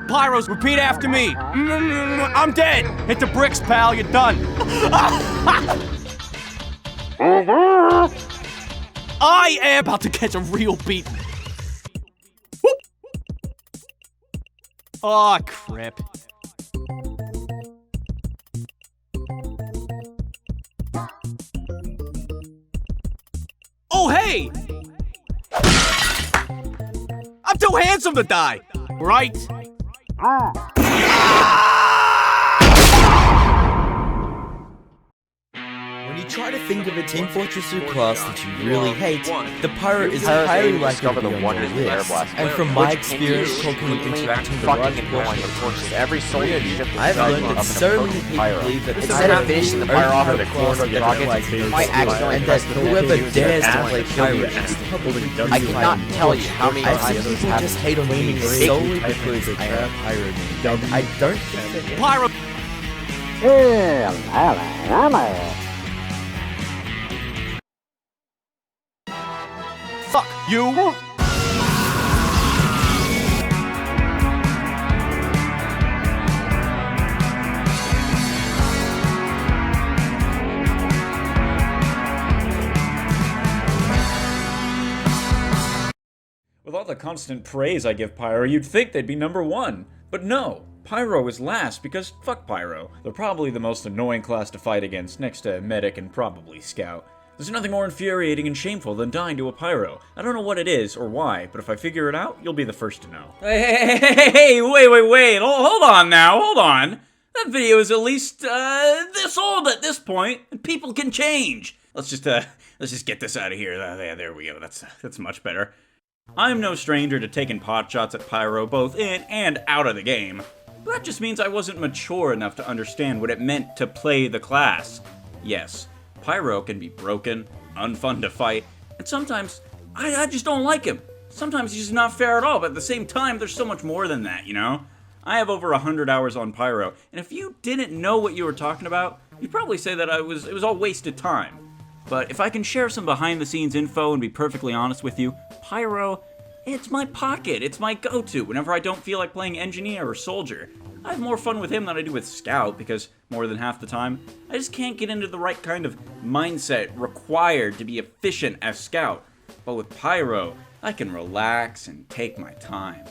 Pyros, repeat after me. I'm dead. Hit the bricks, pal. You're done. I am about to catch a real beating. Aw, crap. Oh, hey! I'm too handsome to die, right? When you try to think of a Team Fortress 2 class that you really hate, the Pyro is highly likely to be on your list. And from my experience talking and interacting with the large portion of every community, I've learned that so many people believe that instead of finishing the Pyro off in the corner of the rocket, and that whoever dares to play Pyro is probably I cannot tell you how many times people just hate on me solely because I am a Pyro game. And I don't think that Pyro! Fuck you! With all the constant praise I give Pyro, you'd think they'd be #1. But no, Pyro is last because fuck Pyro. They're probably the most annoying class to fight against, next to Medic and probably Scout. There's nothing more infuriating and shameful than dying to a Pyro. I don't know what it is or why, but if I figure it out, you'll be the first to know. Hey, wait, hold on now, hold on. That video is at least, this old at this point, and people can change. Let's just get this out of here. There we go, that's much better. I'm no stranger to taking potshots at Pyro both in and out of the game. But that just means I wasn't mature enough to understand what it meant to play the class. Yes, Pyro can be broken, unfun to fight, and sometimes I just don't like him. Sometimes he's just not fair at all, but at the same time, there's so much more than that, you know? I have over 100 hours on Pyro, and if you didn't know what you were talking about, you'd probably say that it was all wasted time. But if I can share some behind-the-scenes info and be perfectly honest with you, Pyro, it's my pocket, it's my go-to whenever I don't feel like playing Engineer or Soldier. I have more fun with him than I do with Scout, because more than half the time, I just can't get into the right kind of mindset required to be efficient as Scout. But with Pyro, I can relax and take my time.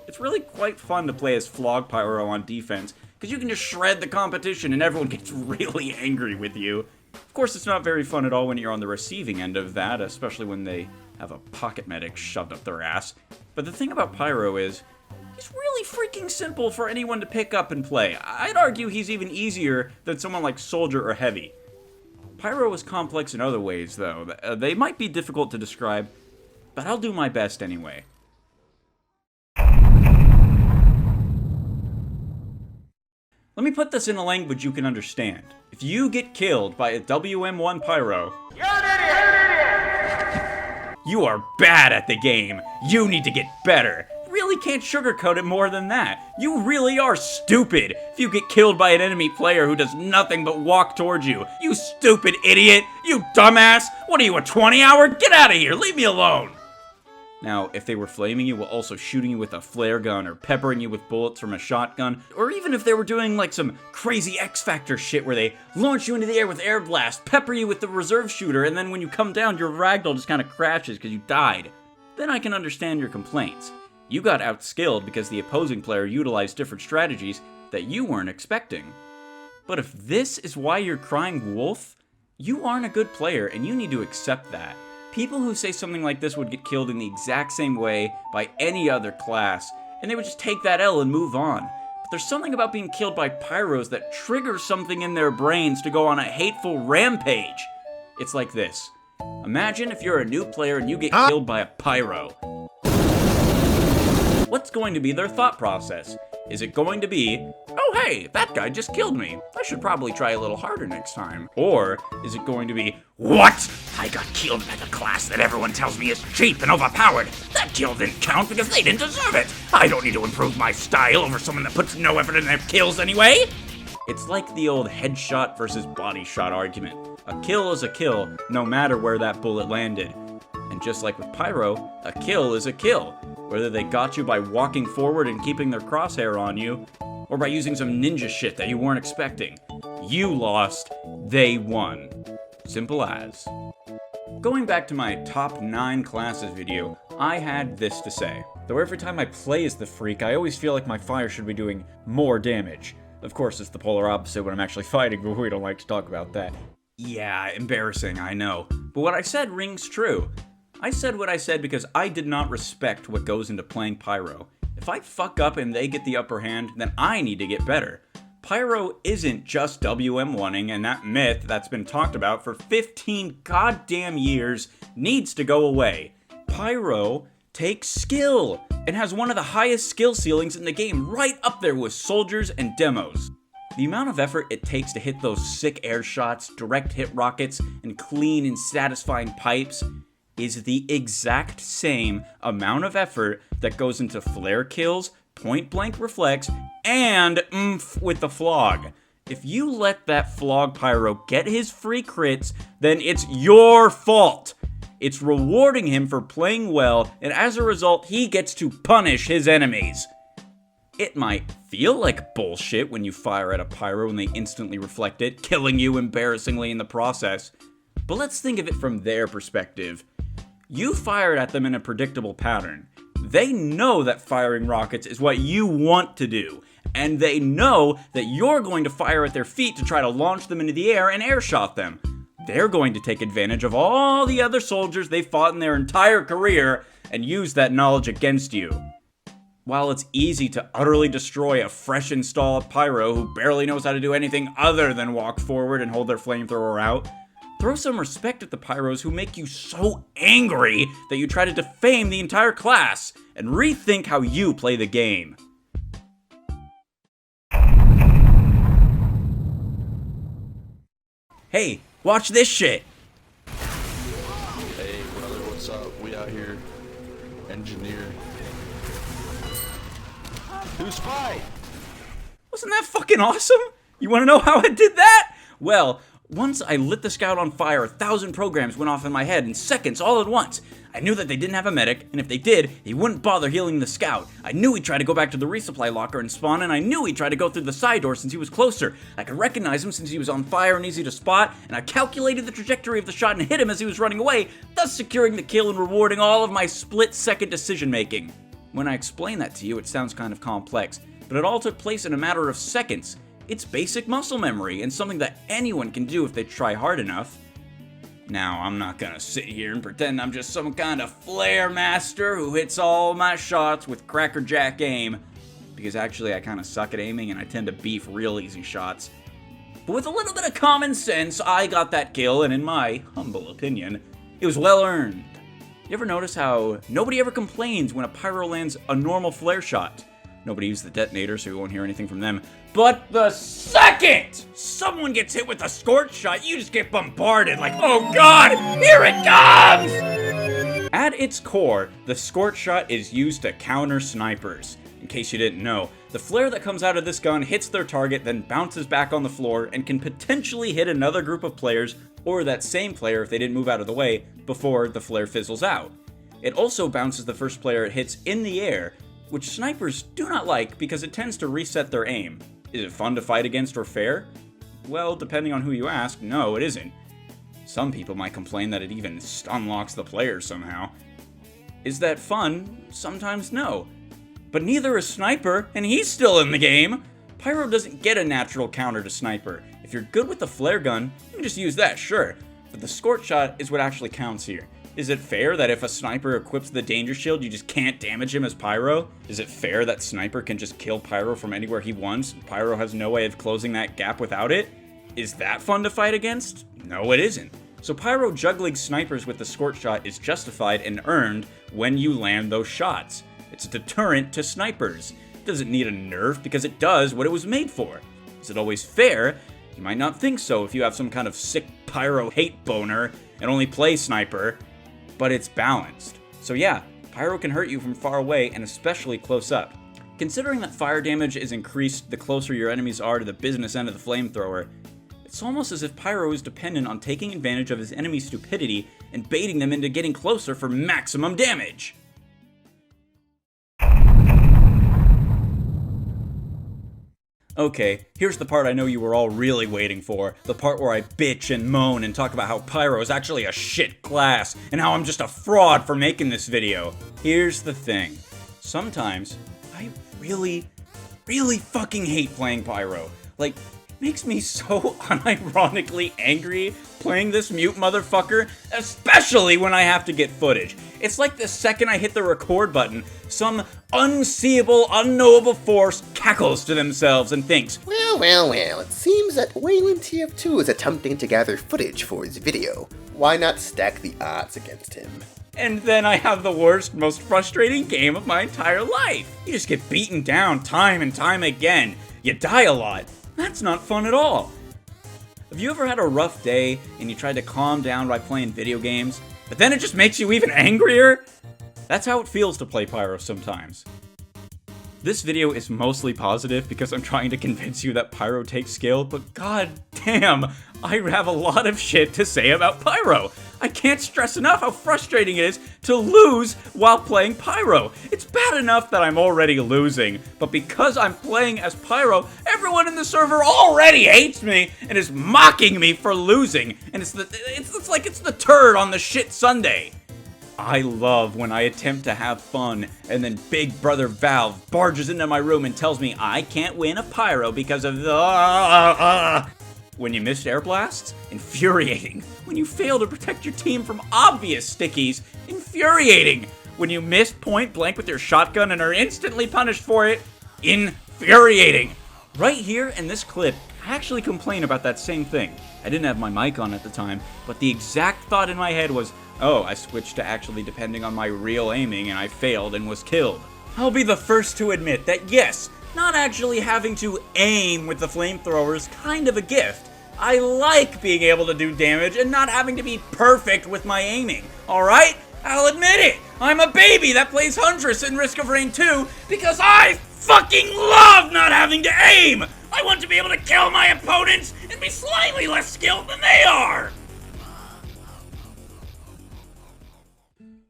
It's really quite fun to play as Flog Pyro on defense, because you can just shred the competition and everyone gets really angry with you. Of course, it's not very fun at all when you're on the receiving end of that, especially when they have a pocket medic shoved up their ass. But the thing about Pyro is, he's really freaking simple for anyone to pick up and play. I'd argue he's even easier than someone like Soldier or Heavy. Pyro is complex in other ways, though. They might be difficult to describe, but I'll do my best anyway. Let me put this in a language you can understand. If you get killed by a WM1 Pyro, you're an idiot! You are bad at the game. You need to get better. Really can't sugarcoat it more than that. You really are stupid if you get killed by an enemy player who does nothing but walk towards you. You stupid idiot! You dumbass! What are you, a 20-hour? Get out of here! Leave me alone! Now, if they were flaming you while also shooting you with a flare gun or peppering you with bullets from a shotgun, or even if they were doing like some crazy X-Factor shit where they launch you into the air with air blast, pepper you with the reserve shooter, and then when you come down, your ragdoll just kind of crashes because you died, then I can understand your complaints. You got outskilled because the opposing player utilized different strategies that you weren't expecting. But if this is why you're crying wolf, you aren't a good player and you need to accept that. People who say something like this would get killed in the exact same way by any other class, and they would just take that L and move on. But there's something about being killed by Pyros that triggers something in their brains to go on a hateful rampage. It's like this. Imagine if you're a new player and you get killed by a Pyro. What's going to be their thought process? Is it going to be, oh hey, that guy just killed me. I should probably try a little harder next time. Or is it going to be, what? I got killed by the class that everyone tells me is cheap and overpowered. That kill didn't count because they didn't deserve it. I don't need to improve my style over someone that puts no effort in their kills anyway. It's like the old headshot versus body shot argument. A kill is a kill, no matter where that bullet landed. And just like with Pyro, a kill is a kill, whether they got you by walking forward and keeping their crosshair on you, or by using some ninja shit that you weren't expecting. You lost, they won. Simple as. Going back to my top 9 classes video, I had this to say. Though every time I play as the Freak, I always feel like my fire should be doing more damage. Of course, it's the polar opposite when I'm actually fighting, but we don't like to talk about that. Yeah, embarrassing, I know. But what I said rings true. I said what I said because I did not respect what goes into playing Pyro. If I fuck up and they get the upper hand, then I need to get better. Pyro isn't just WM1ing, and that myth that's been talked about for 15 goddamn years needs to go away. Pyro takes skill, and has one of the highest skill ceilings in the game, right up there with soldiers and demos. The amount of effort it takes to hit those sick air shots, direct hit rockets, and clean and satisfying pipes is the exact same amount of effort that goes into flare kills, point-blank reflex, and oomph with the flog. If you let that flog Pyro get his free crits, then it's your fault. It's rewarding him for playing well, and as a result, he gets to punish his enemies. It might feel like bullshit when you fire at a Pyro and they instantly reflect it, killing you embarrassingly in the process. But let's think of it from their perspective. You fired at them in a predictable pattern. They know that firing rockets is what you want to do, and they know that you're going to fire at their feet to try to launch them into the air and airshot them. They're going to take advantage of all the other soldiers they fought in their entire career and use that knowledge against you. While it's easy to utterly destroy a fresh installed Pyro who barely knows how to do anything other than walk forward and hold their flamethrower out, throw some respect at the Pyros who make you so angry that you try to defame the entire class, and rethink how you play the game. Hey, watch this shit! Hey brother, what's up? We out here. Engineer. Who's spy? Wasn't that fucking awesome? You wanna know how I did that? Well, once I lit the scout on fire, 1,000 programs went off in my head in seconds all at once. I knew that they didn't have a medic, and if they did, he wouldn't bother healing the scout. I knew he'd try to go back to the resupply locker and spawn, and I knew he'd try to go through the side door since he was closer. I could recognize him since he was on fire and easy to spot, and I calculated the trajectory of the shot and hit him as he was running away, thus securing the kill and rewarding all of my split-second decision-making. When I explain that to you, it sounds kind of complex, but it all took place in a matter of seconds. It's basic muscle memory, and something that anyone can do if they try hard enough. Now, I'm not gonna sit here and pretend I'm just some kind of flare master who hits all my shots with crackerjack aim, because actually I kinda suck at aiming and I tend to beef real easy shots. But with a little bit of common sense, I got that kill, and in my humble opinion, it was well earned. You ever notice how nobody ever complains when a Pyro lands a normal flare shot? Nobody used the detonator, so you won't hear anything from them. But the second someone gets hit with a scorch shot, you just get bombarded like, oh god, here it comes! At its core, the scorch shot is used to counter snipers. In case you didn't know, the flare that comes out of this gun hits their target, then bounces back on the floor, and can potentially hit another group of players, or that same player if they didn't move out of the way, before the flare fizzles out. It also bounces the first player it hits in the air, which snipers do not like because it tends to reset their aim. Is it fun to fight against or fair? Well, depending on who you ask, no, it isn't. Some people might complain that it even stun-locks the player somehow. Is that fun? Sometimes no. But neither is Sniper, and he's still in the game! Pyro doesn't get a natural counter to Sniper. If you're good with the flare gun, you can just use that, sure. But the scorch shot is what actually counts here. Is it fair that if a sniper equips the danger shield, you just can't damage him as Pyro? Is it fair that Sniper can just kill Pyro from anywhere he wants? Pyro has no way of closing that gap without it? Is that fun to fight against? No, it isn't. So Pyro juggling snipers with the scorch shot is justified and earned when you land those shots. It's a deterrent to snipers. It doesn't need a nerf because it does what it was made for. Is it always fair? You might not think so if you have some kind of sick Pyro hate boner and only play Sniper. But it's balanced. So yeah, Pyro can hurt you from far away and especially close up. Considering that fire damage is increased the closer your enemies are to the business end of the flamethrower, It's almost as if Pyro is dependent on taking advantage of his enemy's stupidity and baiting them into getting closer for maximum damage. Okay, here's the part I know you were all really waiting for. The part where I bitch and moan and talk about how Pyro is actually a shit class and how I'm just a fraud for making this video. Here's the thing. Sometimes, I really fucking hate playing Pyro. Like, it makes me so unironically angry playing this mute motherfucker, especially when I have to get footage. It's like the second I hit the record button, some unseeable, unknowable force cackles to themselves and thinks, Well, it seems that Wayland TF2 is attempting to gather footage for his video. Why not stack the odds against him? and then I have the worst, most frustrating game of my entire life. You just get beaten down time and time again. You die a lot. That's not fun at all. Have you ever had a rough day and you tried to calm down by playing video games, but then it just makes you even angrier? That's how it feels to play Pyro sometimes. This video is mostly positive because I'm trying to convince you that Pyro takes skill, but god damn, I have a lot of shit to say about Pyro. I can't stress enough how frustrating it is to lose while playing Pyro. It's bad enough that I'm already losing, but because I'm playing as Pyro, everyone in the server already hates me and is mocking me for losing, and it's like it's the turd on the shit sundae. I love when I attempt to have fun, and then Big Brother Valve barges into my room and tells me I can't win a Pyro because of the... When you missed air blasts? Infuriating. When you fail to protect your team from obvious stickies? Infuriating. When you missed point blank with your shotgun and are instantly punished for it? Infuriating. Right here in this clip, I actually complain about that same thing. I didn't have my mic on at the time, but the exact thought in my head was, oh, I switched to actually depending on my real aiming and I failed and was killed. I'll be the first to admit that yes, not actually having to aim with the flamethrower is kind of a gift. I like being able to do damage and not having to be perfect with my aiming, alright? I'll admit it! I'm a baby that plays Huntress in Risk of Rain 2 because I fucking love not having to aim! I want to be able to kill my opponents and be slightly less skilled than they are!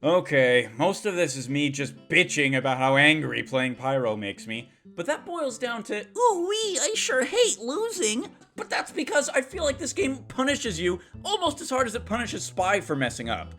Okay, most of this is me just bitching about how angry playing Pyro makes me, but that boils down to, ooh-wee, I sure hate losing. But that's because I feel like this game punishes you almost as hard as it punishes Spy for messing up.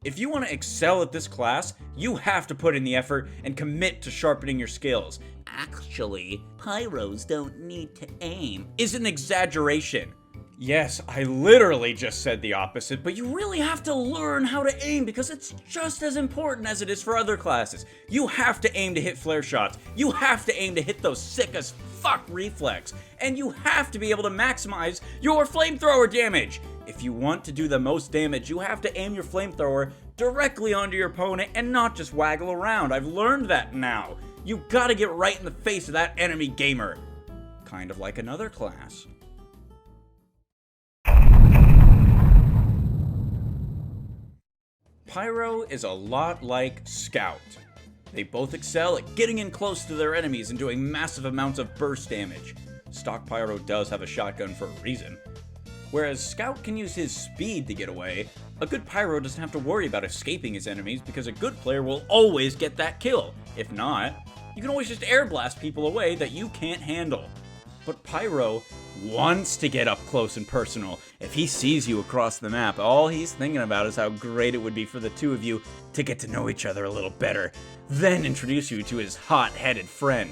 If you want to excel at this class, you have to put in the effort and commit to sharpening your skills. Actually, Pyros don't need to aim is an exaggeration. Yes, I literally just said the opposite, but you really have to learn how to aim because it's just as important as it is for other classes. You have to aim to hit flare shots. You have to aim to hit those sick as fuck reflex. And you have to be able to maximize your flamethrower damage. If you want to do the most damage, you have to aim your flamethrower directly onto your opponent and not just waggle around. I've learned that now. You gotta get right in the face of that enemy gamer. Kind of like another class. Pyro is a lot like Scout. They both excel at getting in close to their enemies and doing massive amounts of burst damage. Stock Pyro does have a shotgun for a reason. Whereas Scout can use his speed to get away, a good Pyro doesn't have to worry about escaping his enemies because a good player will always get that kill. If not, you can always just air blast people away that you can't handle. But Pyro wants to get up close and personal. If he sees you across the map, all he's thinking about is how great it would be for the two of you to get to know each other a little better, then introduce you to his hot-headed friend.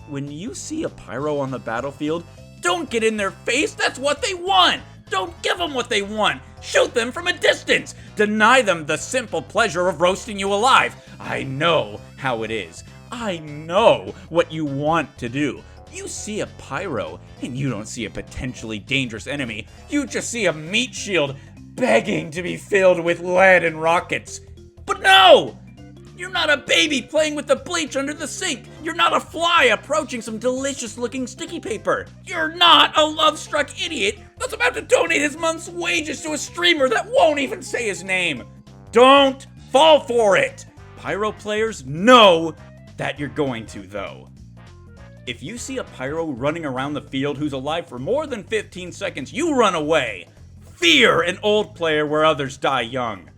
When you see a Pyro on the battlefield, don't get in their face, that's what they want! Don't give them what they want! Shoot them from a distance! Deny them the simple pleasure of roasting you alive! I know how it is. I know what you want to do. You see a Pyro, and you don't see a potentially dangerous enemy. You just see a meat shield begging to be filled with lead and rockets. But no! You're not a baby playing with the bleach under the sink. You're not a fly approaching some delicious-looking sticky paper. You're not a love-struck idiot that's about to donate his month's wages to a streamer that won't even say his name. Don't fall for it! Pyro players know that you're going to, though. If you see a Pyro running around the field who's alive for more than 15 seconds, you run away! Fear an old player where others die young.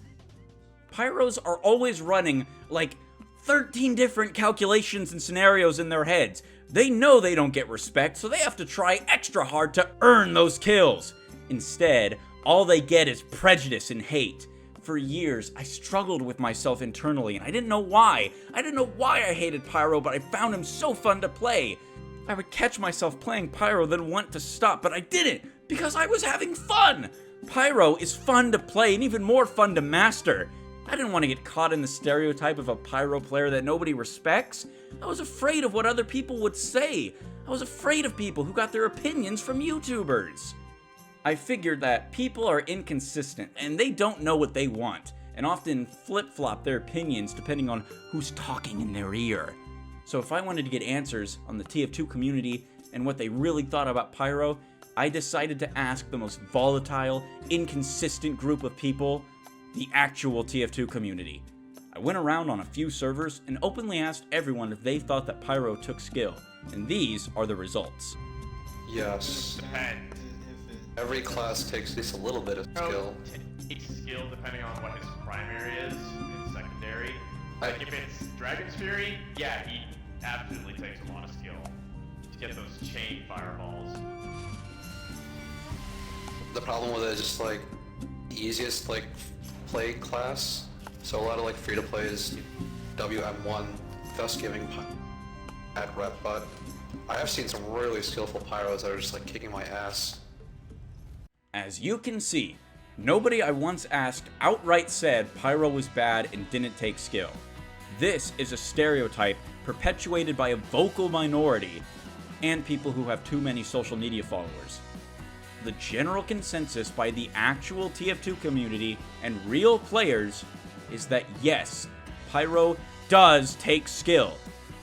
Pyros are always running like 13 different calculations and scenarios in their heads. They know they don't get respect, so they have to try extra hard to earn those kills. Instead, all they get is prejudice and hate. For years, I struggled with myself internally, and I didn't know why. I didn't know why I hated Pyro, but I found him so fun to play. I would catch myself playing Pyro, then want to stop, but I didn't, because I was having fun! Pyro is fun to play, and even more fun to master. I didn't want to get caught in the stereotype of a Pyro player that nobody respects. I was afraid of what other people would say. I was afraid of people who got their opinions from YouTubers. I figured that people are inconsistent and they don't know what they want, and often flip-flop their opinions depending on who's talking in their ear. So if I wanted to get answers on the TF2 community and what they really thought about Pyro, I decided to ask the most volatile, inconsistent group of people, the actual TF2 community. I went around on a few servers and openly asked everyone if they thought that Pyro took skill, and these are the results. Yes. Every class takes at least a little bit of skill. Takes skill depending on what his primary is and secondary. Like if it's Dragon's Fury, yeah, he absolutely takes a lot of skill to get those chain fireballs. The problem with it is just like the easiest like play class. So a lot of like free to plays WM1, thus giving bad rep, but I have seen some really skillful Pyros that are just like kicking my ass. As you can see, nobody I once asked outright said Pyro was bad and didn't take skill. This is a stereotype perpetuated by a vocal minority and people who have too many social media followers. The general consensus by the actual TF2 community and real players is that yes, Pyro does take skill,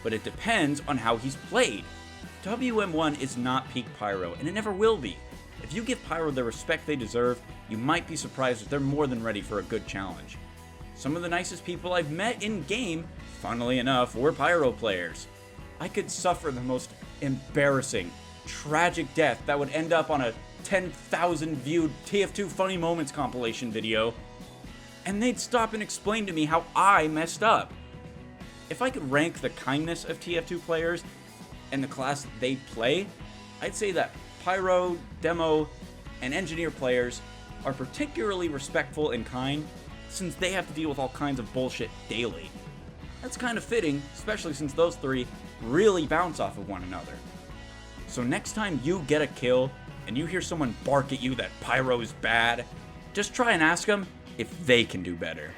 but it depends on how he's played. WM1 is not peak Pyro, and it never will be. If you give Pyro the respect they deserve, you might be surprised that they're more than ready for a good challenge. Some of the nicest people I've met in-game, funnily enough, were Pyro players. I could suffer the most embarrassing, tragic death that would end up on a 10,000 viewed TF2 Funny Moments compilation video, and they'd stop and explain to me how I messed up. If I could rank the kindness of TF2 players and the class they play, I'd say that Pyro, Demo, and Engineer players are particularly respectful and kind since they have to deal with all kinds of bullshit daily. That's kind of fitting, especially since those three really bounce off of one another. So next time you get a kill and you hear someone bark at you that Pyro is bad, just try and ask them if they can do better.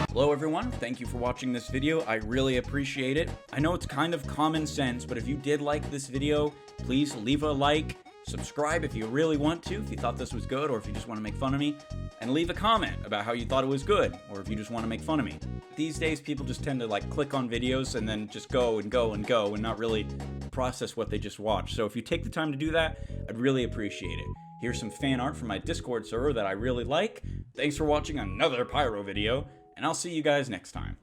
Hello everyone, thank you for watching this video, I really appreciate it. I know it's kind of common sense, but if you did like this video, please leave a like, subscribe if you really want to, if you thought this was good, or if you just want to make fun of me, and leave a comment about how you thought it was good, or if you just want to make fun of me. These days, people just tend to like click on videos and then just go and go and go and not really process what they just watched. So if you take the time to do that, I'd really appreciate it. Here's some fan art from my Discord server that I really like. Thanks for watching another Pyro video, and I'll see you guys next time.